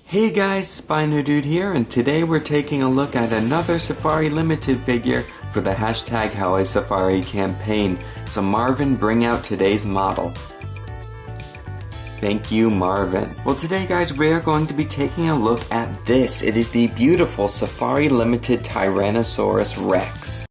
Hey guys, SpinoDude here, and today we're taking a look at another Safari Limited figure for the #HowISafari campaign. So Marvin, bring out today's model. Thank you, Marvin. Well, today guys, we are going to be taking a look at this. It is the beautiful Safari Limited Tyrannosaurus Rex.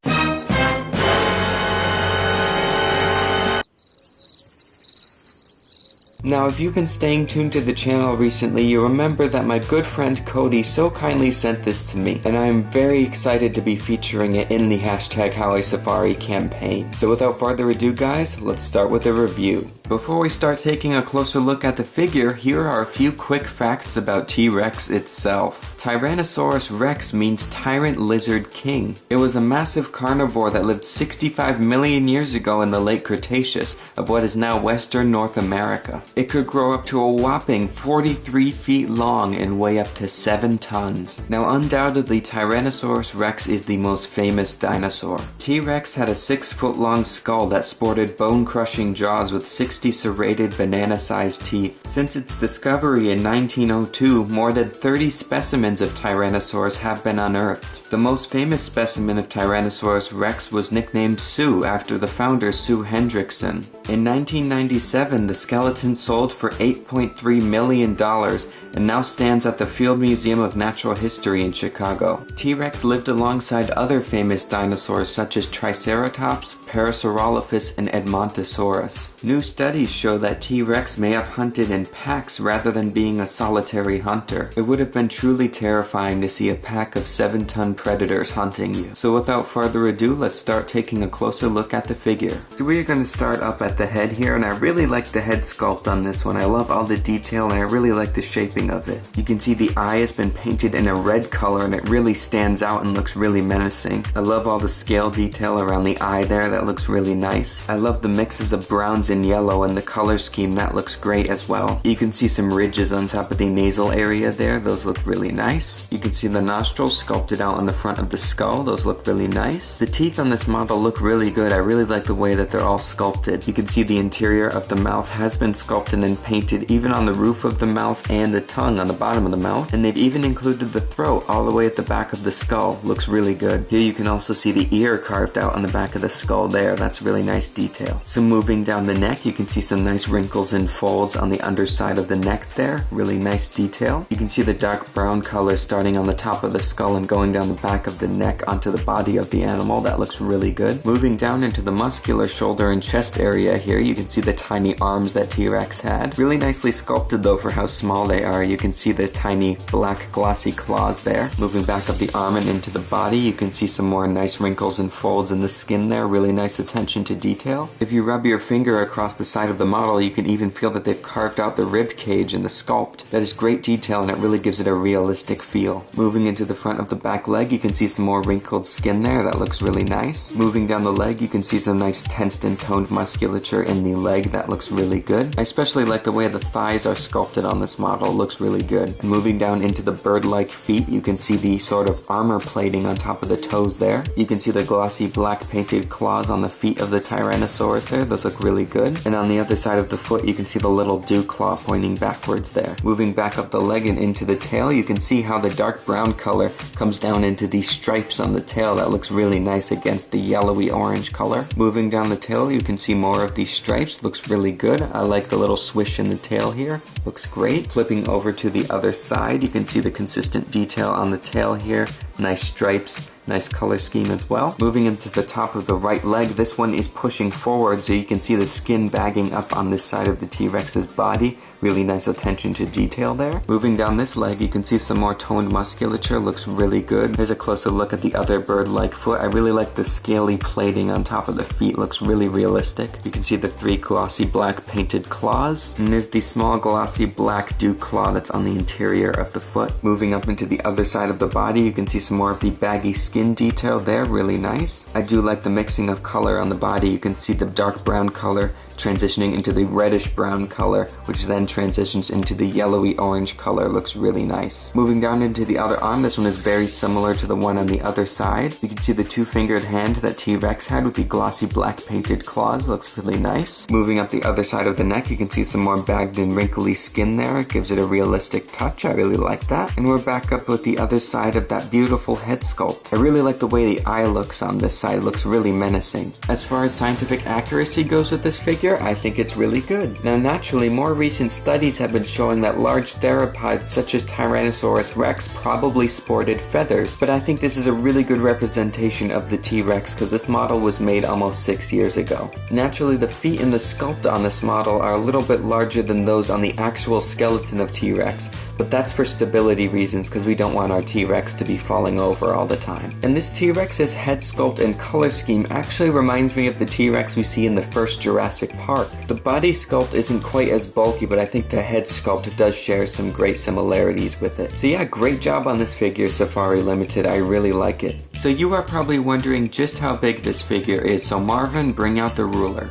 Now, if you've been staying tuned to the channel recently, you remember that my good friend Cody so kindly sent this to me, and I am very excited to be featuring it in the #HowISafari campaign. So without further ado guys, let's start with a review. Before we start taking a closer look at the figure, here are a few quick facts about T-Rex itself. Tyrannosaurus Rex means Tyrant Lizard King. It was a massive carnivore that lived 65 million years ago in the late Cretaceous of what is now Western North America. It could grow up to a whopping 43 feet long and weigh up to 7 tons. Now undoubtedly Tyrannosaurus Rex is the most famous dinosaur. T-Rex had a 6-foot long skull that sported bone-crushing jaws with 60 serrated banana-sized teeth. Since its discovery in 1902, more than 30 specimens of Tyrannosaurus have been unearthed. The most famous specimen of Tyrannosaurus Rex was nicknamed Sue after the founder Sue Hendrickson. In 1997, the skeleton sold for $8.3 million and now stands at the Field Museum of Natural History in Chicago. T-Rex lived alongside other famous dinosaurs such as Triceratops, Parasaurolophus, and Edmontosaurus. New studies show that T-Rex may have hunted in packs rather than being a solitary hunter. It would have been truly terrifying to see a pack of 7-ton predators hunting you. So without further ado, let's start taking a closer look at the figure. So we are going to start up at the head here, and I really like the head sculpt on this one. I love all the detail and I really like the shaping of it. You can see the eye has been painted in a red color and it really stands out and looks really menacing. I love all the scale detail around the eye there, that looks really nice. I love the mixes of browns and yellow and the color scheme, that looks great as well. You can see some ridges on top of the nasal area there, those look really nice. You can see the nostrils sculpted out on the front of the skull, those look really nice. The teeth on this model look really good. I really like the way that they're all sculpted. You can see the interior of the mouth has been sculpted and painted even on the roof of the mouth and the tongue on the bottom of the mouth, and they've even included the throat all the way at the back of the skull. Looks really good. Here you can also see the ear carved out on the back of the skull there. That's really nice detail. So moving down the neck, you can see some nice wrinkles and folds on the underside of the neck there. Really nice detail. You can see the dark brown color starting on the top of the skull and going down the back of the neck onto the body of the animal. That looks really good. Moving down into the muscular shoulder and chest area here, you can see the tiny arms that T-Rex had. Really nicely sculpted though for how small they are. You can see the tiny black glossy claws there. Moving back up the arm and into the body, you can see some more nice wrinkles and folds in the skin there. Really nice attention to detail. If you rub your finger across the side of the model, you can even feel that they've carved out the rib cage in the sculpt. That is great detail and it really gives it a realistic feel. Moving into the front of the back leg, you can see some more wrinkled skin there. That looks really nice. Moving down the leg, you can see some nice tensed and toned musculature in the leg. That looks really good. I especially like the way the thighs are sculpted on this model. It looks really good. And moving down into the bird-like feet, you can see the sort of armor plating on top of the toes there. You can see the glossy black painted claws on the feet of the Tyrannosaurus there. Those look really good. And on the other side of the foot, you can see the little dew claw pointing backwards there. Moving back up the leg and into the tail, you can see how the dark brown color comes down into these stripes on the tail. That looks really nice against the yellowy orange color. Moving down the tail, you can see more of these stripes. Looks really good. I like the little swish in the tail here. Looks great. Flipping over to the other side, you can see the consistent detail on the tail here. Nice stripes. Nice color scheme as well. Moving into the top of the right leg, this one is pushing forward so you can see the skin bagging up on this side of the T-Rex's body. Really nice attention to detail there. Moving down this leg, you can see some more toned musculature. Looks really good. Here's a closer look at the other bird-like foot. I really like the scaly plating on top of the feet. Looks really realistic. You can see the 3 glossy black painted claws. And there's the small glossy black dew claw that's on the interior of the foot. Moving up into the other side of the body, you can see some more of the baggy skin detail there. Really nice. I do like the mixing of color on the body. You can see the dark brown color transitioning into the reddish brown color, which then transitions into the yellowy orange color. Looks really nice. Moving down into the other arm, this one is very similar to the one on the other side. You can see the two-fingered hand that T-Rex had with the glossy black painted claws. Looks really nice. Moving up the other side of the neck, you can see some more bagged and wrinkly skin there. It gives it a realistic touch. I really like that. And we're back up with the other side of that beautiful head sculpt. I really like the way the eye looks on this side. It looks really menacing. As far as scientific accuracy goes with this figure, I think it's really good. Now naturally, more recent studies have been showing that large theropods such as Tyrannosaurus Rex probably sported feathers, but I think this is a really good representation of the T-Rex because this model was made almost 6 years ago. Naturally, the feet in the sculpt on this model are a little bit larger than those on the actual skeleton of T-Rex, but that's for stability reasons because we don't want our T-Rex to be falling over all the time. And this T-Rex's head sculpt and color scheme actually reminds me of the T-Rex we see in the first Jurassic Park. The body sculpt isn't quite as bulky, but I think the head sculpt does share some great similarities with it. So yeah, great job on this figure, Safari Ltd. I really like it. So you are probably wondering just how big this figure is, so Marvin, bring out the ruler.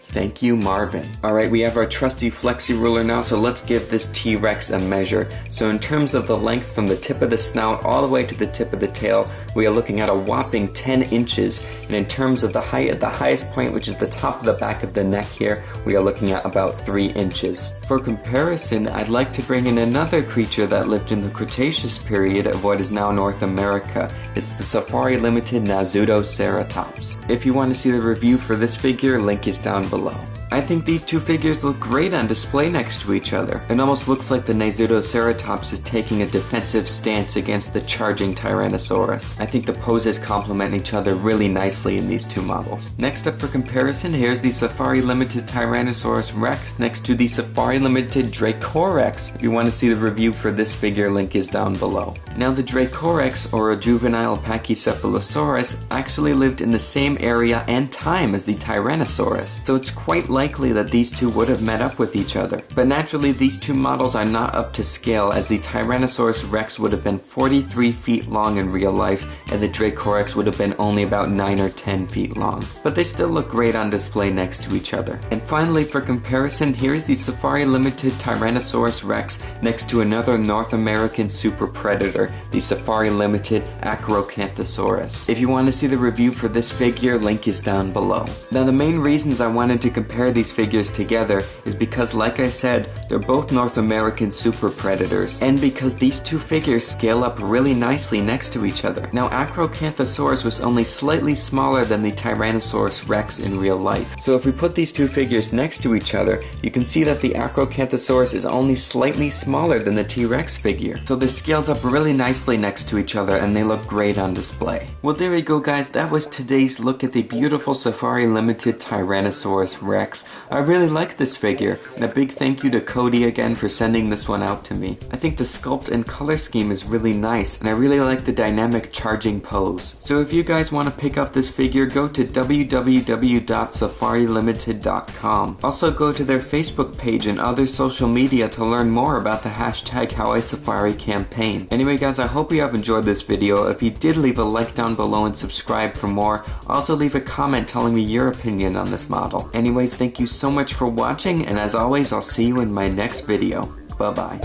Thank you, Marvin. Alright, we have our trusty flexi ruler now, so let's give this T-Rex a measure. So in terms of the length from the tip of the snout all the way to the tip of the tail, we are looking at a whopping 10 inches. And in terms of the height at the highest point, which is the top of the back of the neck here, we are looking at about 3 inches. For comparison, I'd like to bring in another creature that lived in the Cretaceous period of what is now North America. It's the Safari Ltd. Nazutoceratops. If you want to see the review for this figure, link is down below. I think these two figures look great on display next to each other. It almost looks like the Nazutoceratops is taking a defensive stance against the charging Tyrannosaurus. I think the poses complement each other really nicely in these two models. Next up for comparison, here's the Safari Ltd. Tyrannosaurus Rex next to the Safari Ltd. Dracorex. If you want to see the review for this figure, link is down below. Now the Dracorex, or a juvenile Pachycephalosaurus, actually lived in the same area and time as the Tyrannosaurus, so it's quite likely that these two would have met up with each other. But naturally, these two models are not up to scale, as the Tyrannosaurus Rex would have been 43 feet long in real life, and the Dracorex would have been only about 9 or 10 feet long. But they still look great on display next to each other. And finally, for comparison, here's the Safari Ltd. Tyrannosaurus Rex next to another North American super predator, the Safari Ltd. Acrocanthosaurus. If you want to see the review for this figure, link is down below. Now the main reasons I wanted to compare these figures together is because, like I said, they're both North American super predators, and because these two figures scale up really nicely next to each other. Now Acrocanthosaurus was only slightly smaller than the Tyrannosaurus Rex in real life, so if we put these two figures next to each other, you can see that the Acrocanthosaurus is only slightly smaller than the T-Rex figure. So they're scaled up really nicely next to each other and they look great on display. Well, there we go guys, that was today's look at the beautiful Safari Ltd. Tyrannosaurus Rex. I really like this figure, and a big thank you to Cody again for sending this one out to me. I think the sculpt and color scheme is really nice, and I really like the dynamic charging pose. So if you guys want to pick up this figure, go to www.safarilimited.com. Also go to their Facebook page and other social media to learn more about the hashtag HowISafari campaign. Anyway guys, I hope you have enjoyed this video. If you did, leave a like down below and subscribe for more. Also leave a comment telling me your opinion on this model. Anyways, thank you so much for watching, and as always, I'll see you in my next video. Bye bye.